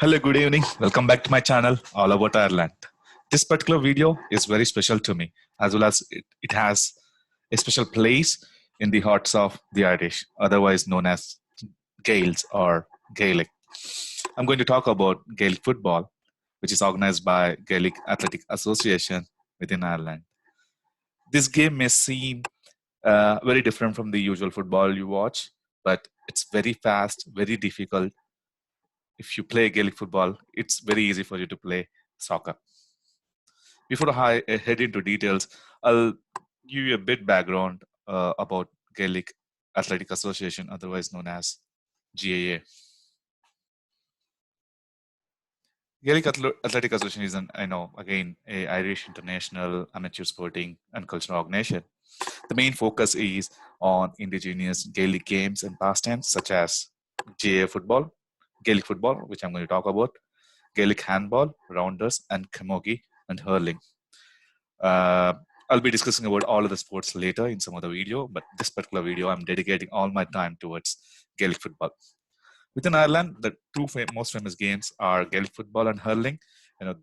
Hello, good evening. Welcome back to my channel, All About Ireland. This particular video is very special to me, as well as it has a special place in the hearts of the Irish, otherwise known as Gaels or Gaelic. I'm going to talk about Gaelic football, which is organized by Gaelic Athletic Association within Ireland. This game may seem very different from the usual football you watch, but it's very fast, very difficult. If you play Gaelic football, it's very easy for you to play soccer. Before I head into details, I'll give you a bit background about Gaelic Athletic Association, otherwise known as GAA. Gaelic Athletic Association is an Irish international amateur sporting and cultural organization. The main focus is on indigenous Gaelic games and pastimes such as GAA football, Gaelic football, which I'm going to talk about, Gaelic handball, rounders, and camogie and hurling. I'll be discussing about all of the sports later in some other video, but this particular video, I'm dedicating all my time towards Gaelic football. Within Ireland, the two most famous games are Gaelic football and hurling.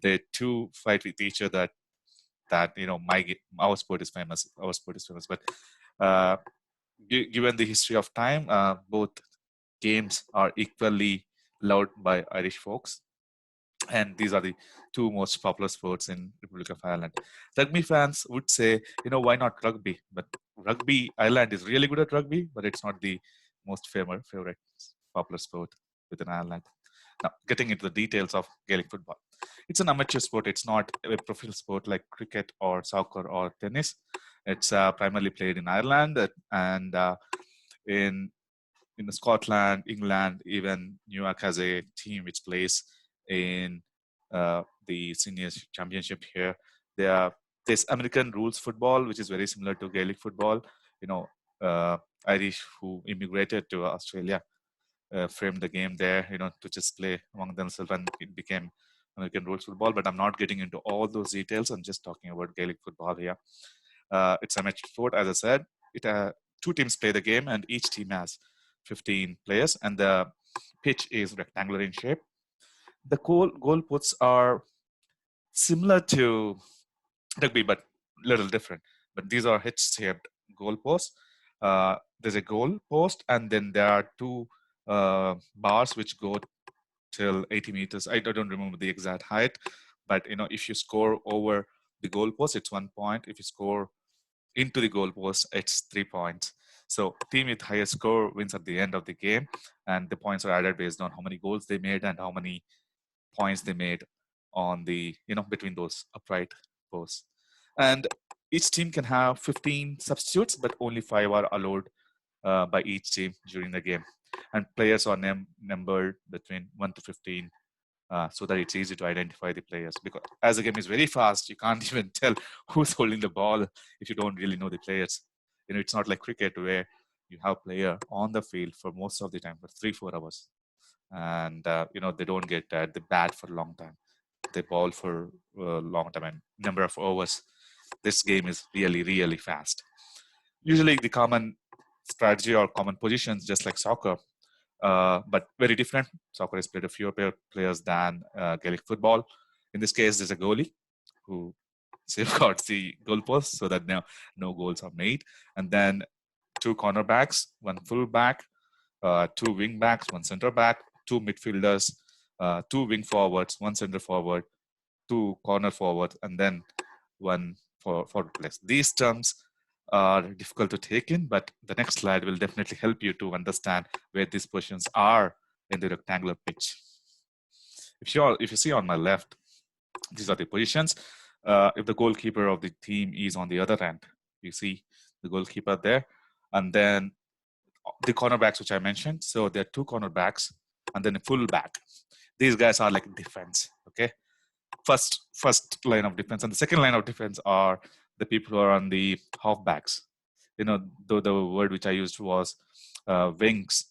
They two fight with each other. Our sport is famous. But given the history of time, both games are equally loved by Irish folks. And these are the two most popular sports in Republic of Ireland. Rugby fans would say, why not rugby? But rugby, Ireland is really good at rugby, but it's not the most favorite popular sport within Ireland. Now, getting into the details of Gaelic football. It's an amateur sport. It's not a professional sport like cricket or soccer or tennis. It's primarily played in Ireland and in Scotland, England, even New York has a team which plays in the seniors championship here. There's American rules football, which is very similar to Gaelic football. Irish who immigrated to Australia framed the game there, to just play among themselves, and it became American rules football. But I'm not getting into all those details. I'm just talking about Gaelic football here. It's a match sport, as I said. Two teams play the game, and each team has 15 players, and the pitch is rectangular in shape. The goalposts are similar to rugby, but a little different. But these are hitch-shaped goalposts. There's a goalpost, and then there are two bars which go till 80 meters. I don't remember the exact height, but if you score over the goalpost, it's 1 point. If you score into the goalpost, it's 3 points. So team with highest score wins at the end of the game, and the points are added based on how many goals they made and how many points they made on the between those upright posts. And each team can have 15 substitutes, but only 5 are allowed by each team during the game. And players are numbered between 1 to 15, so that it's easy to identify the players. Because as the game is very fast, you can't even tell who's holding the ball if you don't really know the players. It's not like cricket where you have player on the field for most of the time for 3-4 hours, and they don't get tired. They bat for a long time. They ball for a long time and number of overs. This game is really, really fast. Usually the common strategy or common positions, just like soccer, but very different. Soccer is played a fewer players than Gaelic football. In this case, there's a goalie who safeguards the goalpost so that no goals are made. And then 2 cornerbacks, 1 full back, 2 wing backs, 1 center back, 2 midfielders, 2 wing forwards, 1 center forward, 2 corner forwards, and then 1 forward place. These terms are difficult to take in, but the next slide will definitely help you to understand where these positions are in the rectangular pitch. If you see on my left, these are the positions. If the goalkeeper of the team is on the other end, you see the goalkeeper there, and then the cornerbacks, which I mentioned. So there are 2 cornerbacks and then a full back. These guys are like defense, okay? First line of defense, and the second line of defense are the people who are on the halfbacks. The word which I used was wingers,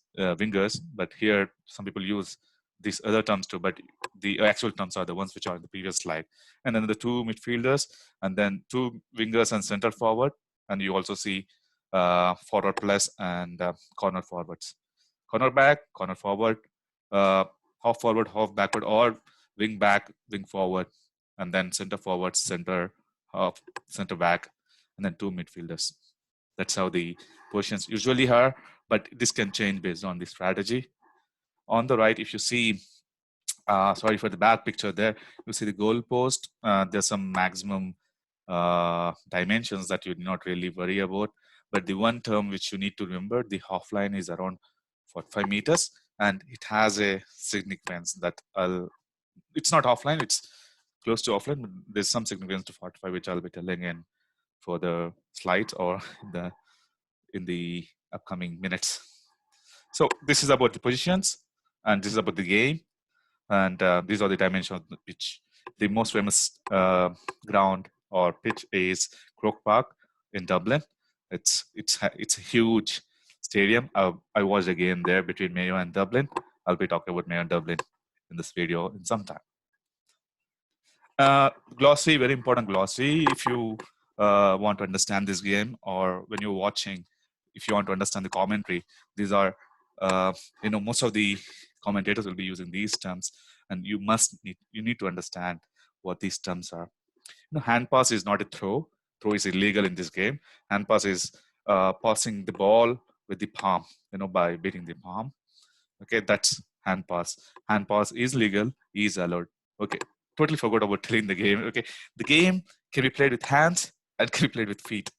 but here some people use these other terms too, but the actual terms are the ones which are in the previous slide. And then the 2 midfielders, and then 2 wingers and center forward, and you also see forward plus and corner forwards. Cornerback, corner forward, half forward, half backward, or wing back, wing forward, and then center forward, center half, center back, and then two midfielders. That's how the positions usually are, but this can change based on the strategy. On the right, if you see, sorry for the bad picture there, you see the goal post. There's some maximum dimensions that you do not really worry about. But the one term which you need to remember, the half line is around 45 meters, and it has a significance that it's not offline, it's close to offline, but there's some significance to 45, which I'll be telling in for the slides or in the upcoming minutes. So this is about the positions, and this is about the game, and these are the dimensions of the pitch. The most famous ground or pitch is Croke Park in Dublin. It's a huge stadium. I watched a game there between Mayo and Dublin. I'll be talking about Mayo and Dublin in this video in some time. Glossary, very important glossary. If you want to understand this game, or when you're watching, if you want to understand the commentary, these are, most of the commentators will be using these terms, and you need to understand what these terms are. Hand pass is not a throw. Throw is illegal in this game. Hand pass is passing the ball with the palm, by beating the palm. Okay, that's hand pass. Hand pass is legal, is allowed. Okay, totally forgot about telling the game. Okay, the game can be played with hands and can be played with feet.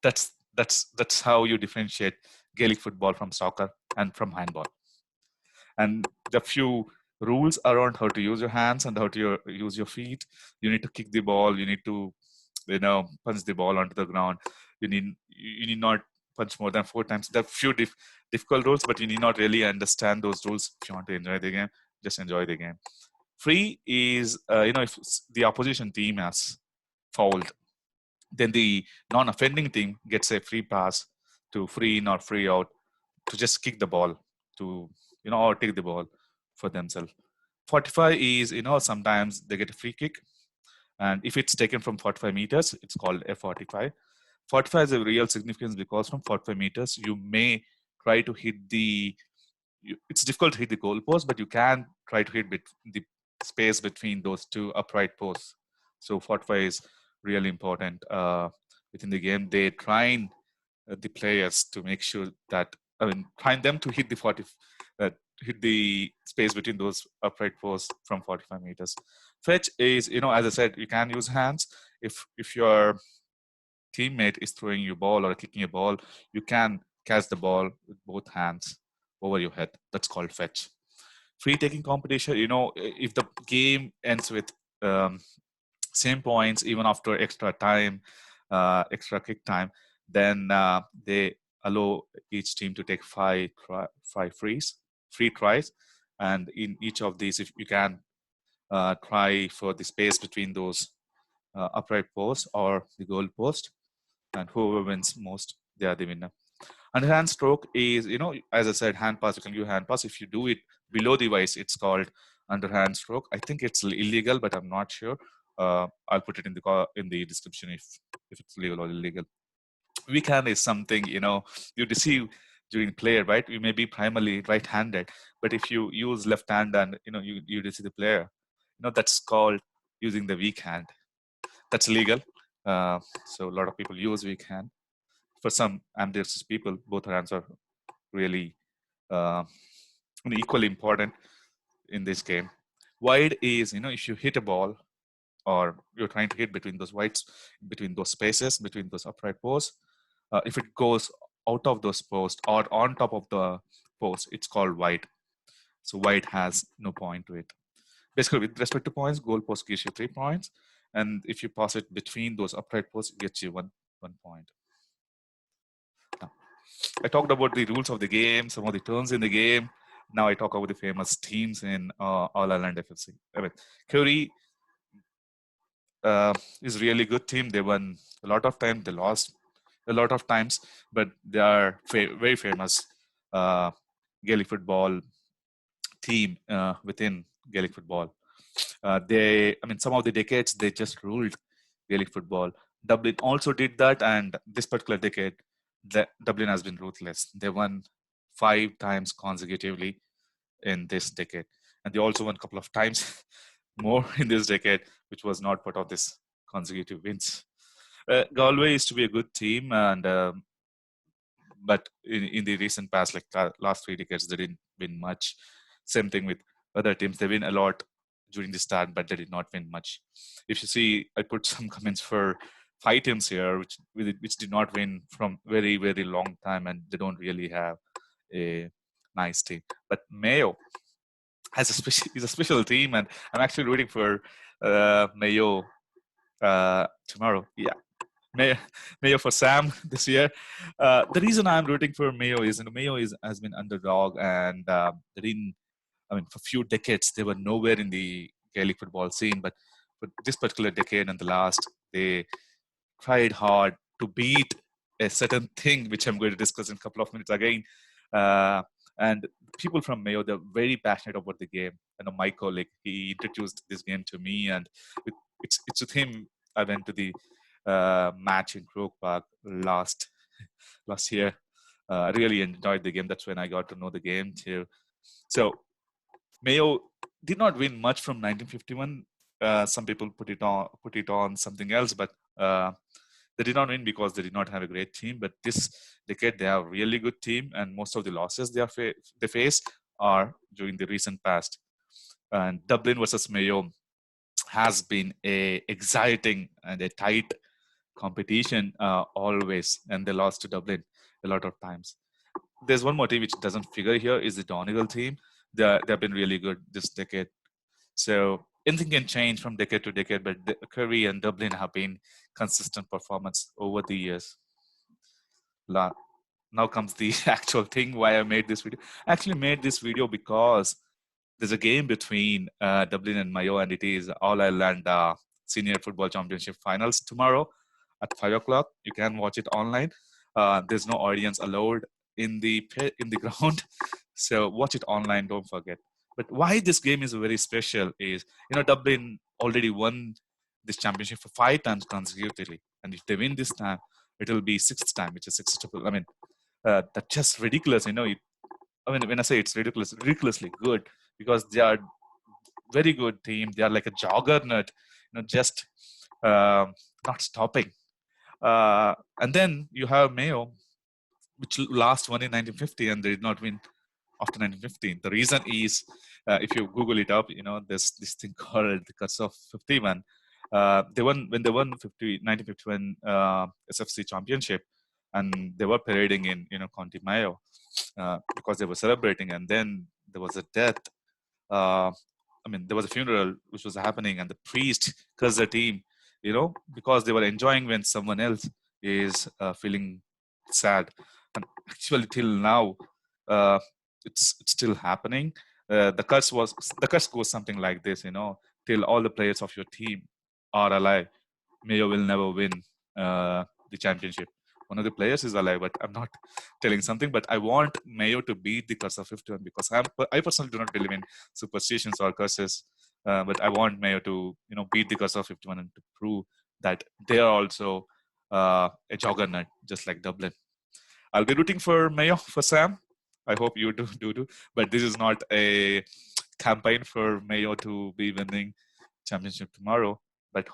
That's how you differentiate Gaelic football from soccer and from handball. And the few rules around how to use your hands and how to use your feet. You need to kick the ball. You need to, punch the ball onto the ground. You need not punch more than 4 times. There are few difficult rules, but you need not really understand those rules if you want to enjoy the game. Just enjoy the game. Free is, if the opposition team has fouled, then the non-offending team gets a free pass to free in or free out to just kick the ball to, or take the ball for themselves. 45 is, sometimes they get a free kick. And if it's taken from 45 meters, it's called a 45. 45 is a real significance because from 45 meters, you may try to hit it's difficult to hit the goal post, but you can try to hit the space between those two upright posts. So 45 is really important within the game. They train the players to make sure that, train them to hit hit the space between those upright posts from 45 meters. Fetch is, as I said, you can use hands. If your teammate is throwing you a ball or kicking a ball, you can catch the ball with both hands over your head. That's called fetch. Free taking competition, if the game ends with same points even after extra time, extra kick time, then they allow each team to take five free tries, and in each of these, if you can try for the space between those upright posts or the goal post, and whoever wins most, they are the winner. Underhand stroke is, as I said, hand pass. You can give hand pass. If you do it below the vice, it's called underhand stroke. I think it's illegal, but I'm not sure. I'll put it in the description if it's legal or illegal. Weak hand is something, you receive during player, right? You may be primarily right-handed, but if you use left hand and, you receive the player, that's called using the weak hand. That's illegal. So a lot of people use weak hand. For some ambidextrous people, both hands are really equally important in this game. Wide is, if you hit a ball or you're trying to hit between those whites, between those spaces, between those upright posts, if it goes out of those posts or on top of the post, it's called wide. So wide has no point to it. Basically, with respect to points, goal post gives you 3 points. And if you pass it between those upright posts, it gets you one point. Now, I talked about the rules of the game, some of the turns in the game. Now I talk about the famous teams in All Ireland SFC. Kerry is a really good team. They won a lot of time. They lost a lot of times, but they are very famous Gaelic football team within Gaelic football. Some of the decades they just ruled Gaelic football. Dublin also did that, and this particular decade, Dublin has been ruthless. They won 5 times consecutively in this decade. and they also won a couple of times more in this decade, which was not part of this consecutive wins. Galway is to be a good team, and but in the recent past, like last 3 decades, they didn't win much. Same thing with other teams; they win a lot during the start, but they did not win much. If you see, I put some comments for 5 teams here, which did not win from very long time, and they don't really have a nice team. But Mayo has is a special team, and I'm actually rooting for Mayo tomorrow. Yeah. Mayo for Sam this year. The reason I'm rooting for Mayo is, Mayo has been underdog, and they didn't. I mean, for a few decades they were nowhere in the Gaelic football scene, but for this particular decade and the last, they tried hard to beat a certain thing, which I'm going to discuss in a couple of minutes again. Uh, and people from Mayo, they're very passionate about the game. I know my colleague, he introduced this game to me, and it's with him I went to the match in Croke Park last year. I really enjoyed the game. That's when I got to know the game too. So Mayo did not win much from 1951. Some people put it on something else, but they did not win because they did not have a great team. But this decade, they have a really good team, and most of the losses they face are during the recent past. And Dublin versus Mayo has been a exciting and a tight competition always, and they lost to Dublin a lot of times. There's one more team which doesn't figure here is the Donegal team. They've been really good this decade. So anything can change from decade to decade, but Kerry and Dublin have been consistent performance over the years. Now comes the actual thing why I made this video. I actually made this video because there's a game between Dublin and Mayo, and it is All Ireland Senior Football Championship Finals tomorrow at 5 o'clock. You can watch it online. There's no audience allowed in the ground, so watch it online. Don't forget. But why this game is very special is, Dublin already won this championship for 5 times consecutively, and if they win this time, it will be 6th time, which is 6 triple. I mean, that's just ridiculous. When I say it's ridiculously good, because they are very good team. They are like a juggernaut, just not stopping. And then you have Mayo, which last won in 1950, and they did not win after 1915. The reason is, if you Google it up, there's this thing called the Curse of 51. They won 1951 SFC championship, and they were parading in County Mayo because they were celebrating, and then there was a death. There was a funeral which was happening, and the priest cursed the team, because they were enjoying when someone else is feeling sad. And actually, till now, it's still happening. The curse goes something like this, till all the players of your team are alive, Mayo will never win the championship. One of the players is alive, but I'm not telling something. But I want Mayo to beat the curse of 51 because I personally do not believe in superstitions or curses. But I want Mayo to beat the curse of 51 and to prove that they are also a juggernaut, just like Dublin. I'll be rooting for Mayo, for Sam. I hope you do. But this is not a campaign for Mayo to be winning championship tomorrow. But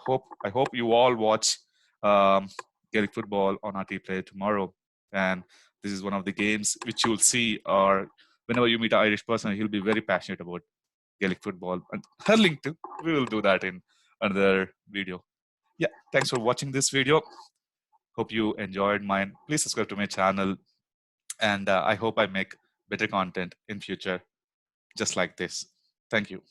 I hope you all watch Gaelic football on RT Play tomorrow. And this is one of the games which you'll see, or whenever you meet an Irish person, he'll be very passionate about Gaelic football and hurling too. We will do that in another video. Yeah, thanks for watching this video. Hope you enjoyed mine. Please subscribe to my channel, and I hope I make better content in future just like this. Thank you.